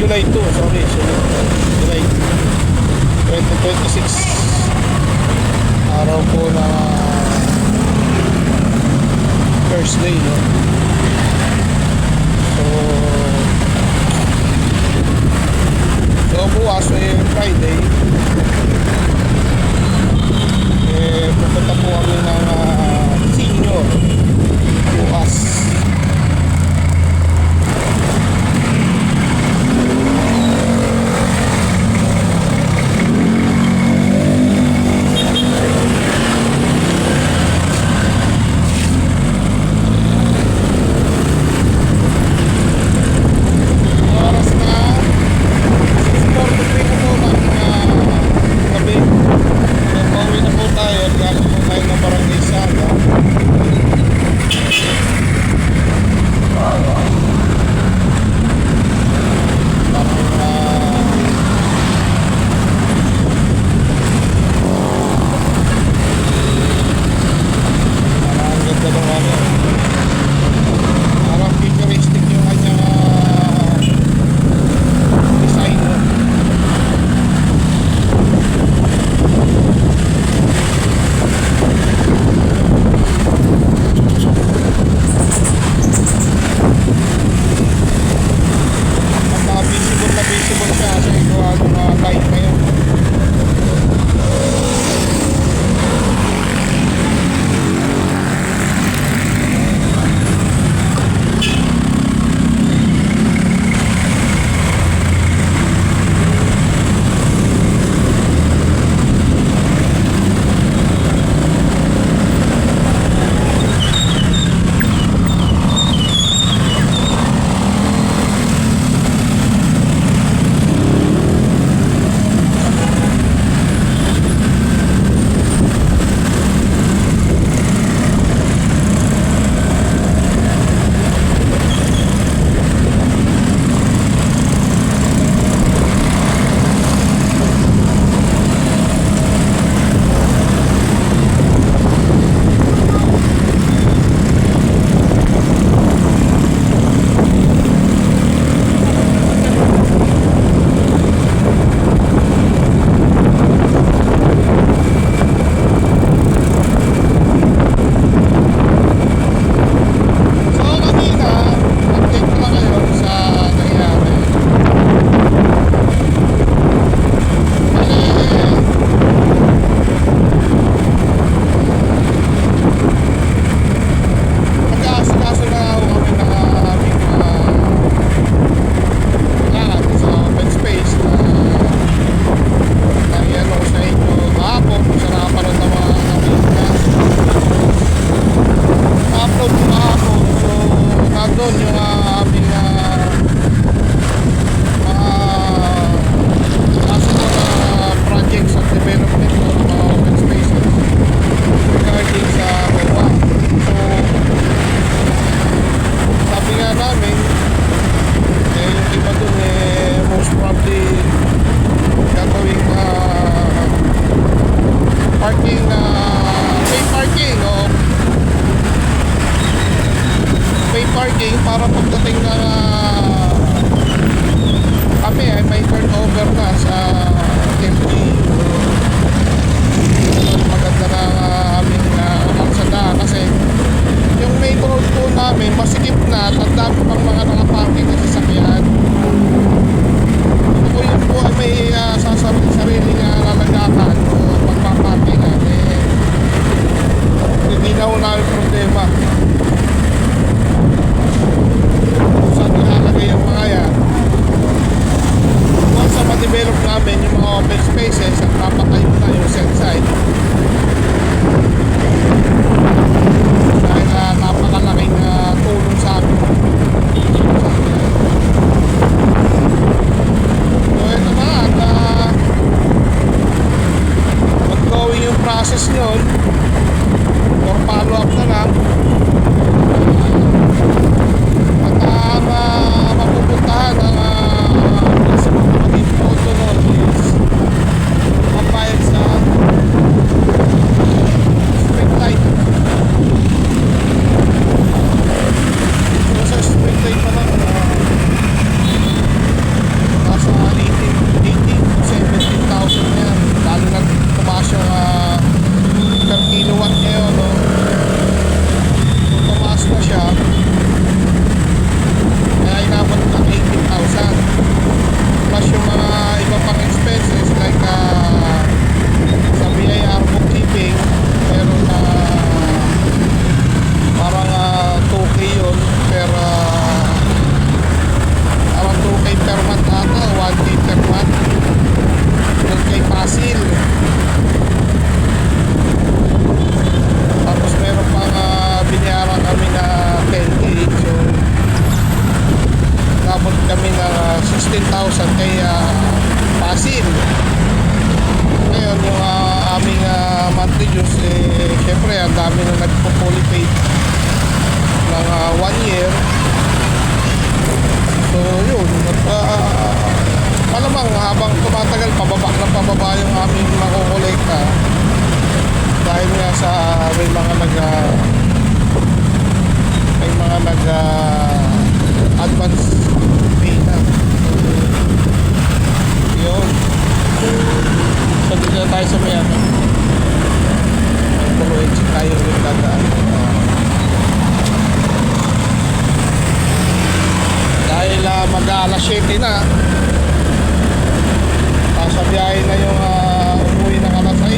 July 2, sorry, July 2026. Araw po na first day, no? So bukas ay Friday. Pupunta po kami ng senior bukas. Pauwi na po tayo, galing po tayo ng Barangay Sara. 16,000 kay Pasil. Ngayon yung aming monthly dues, syempre ang dami na nagpo-fully paid ng 1 year. So yun, malamang habang tumatagal pababa ng pababa yung aming makukolekta dahil nga sa may mga nag advance pay na. Yun. So dito na tayo sa may Puluwedsi tayo yung dadaan. Dahil mag-alas 7 na, sa biyahe na yung umuwi ng alas 6.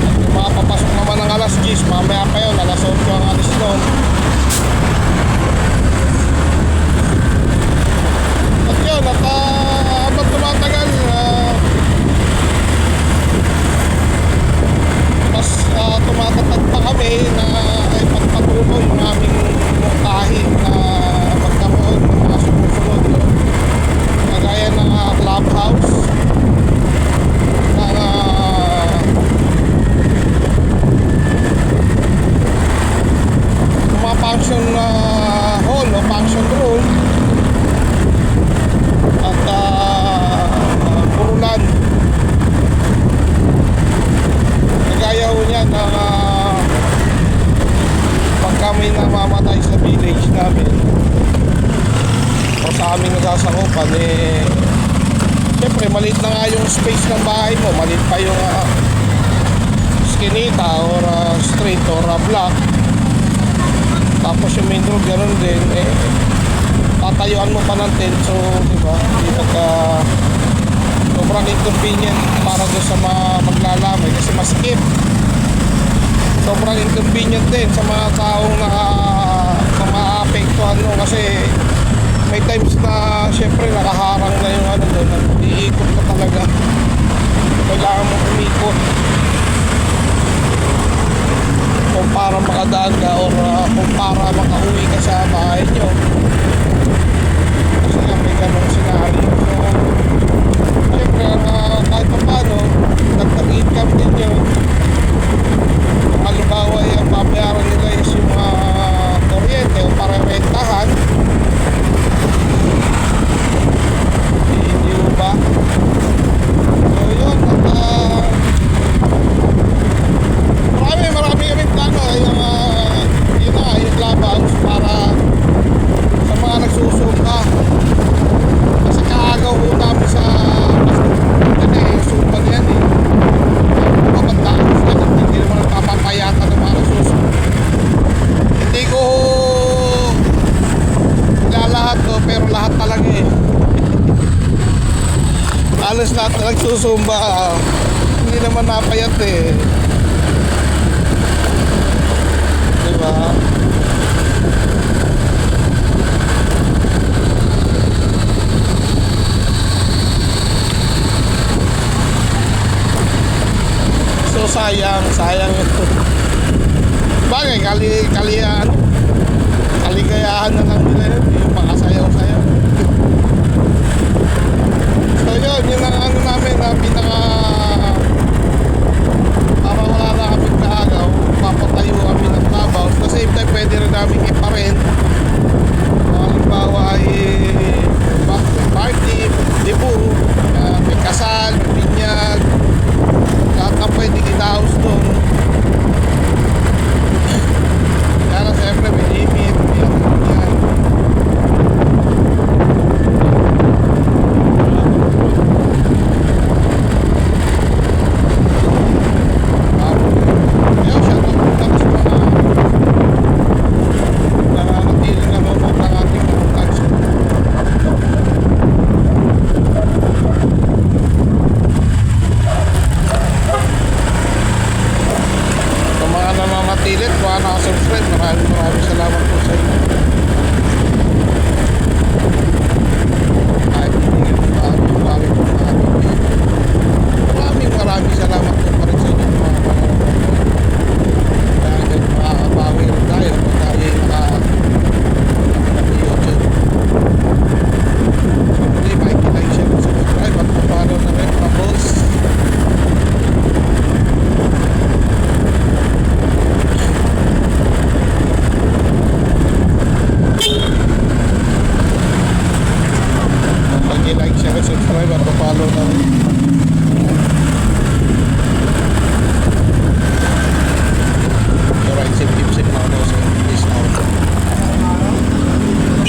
At yung mga papasok naman ng alas 10, mamaya pa yun, alas 8 ang alis doon. At yun, at habang tumatagal, mas tumatatag pa kami na ipagpatuloy yung aming mungkahin na magkaroon ng mga sumusunod, no? Kagaya ng clubhouse ng mga function hall o function room at Purulan. Kagaya ho niyan ng pag kami namamatay sa village namin o sa aming nasasakupan, siyempre maliit na nga yung space ng bahay mo, maliit pa yung skinita or street or block, tapos yung main road ganoon din, tatayuan mo pa ng tent. So diba, hindi sobrang inconvenient para doon sa maglalamay kasi masikip. Sobrang inconvenient din sa mga taong naka-apektuhan no, kasi may times na syempre nakaharang na yung doon, iikot ka talaga, kailangan mo umikot kung para makadaan ka or kung para makauwi ka sa bahay nyo, kasi nga may ganong senaryo. So syempre kahit pa paano nagtag-income din yun. Halimbawa yung papayaran nila is yung kuryente o para rentahan, hindi ba? So yun, at marami kami plano yung clubhouse para sa mga nagsusumba, kasi kaagaw ko namin sa yung sumba yan papandaan sila, hindi naman nagpapapayata ng mga nagsusumba. Hindi ko lalahat to, pero lahat talaga halos lahat na nagsusumba hindi naman napayat diba? So sayang ito. Bagay, kaligayahan na lang nila yun, yung makasayaw-sayaw. So yun ang namin na pinaka para wala na kami kaagaw, papatayo kami ng clubhouse. Sa same time pwede rin namin iparent. Halimbawa ay party, debut, may kasal, may binyag, lahat na pwede in-house doon. Kaya siyempre may limit, yan. subscribe at pa-follow na rin.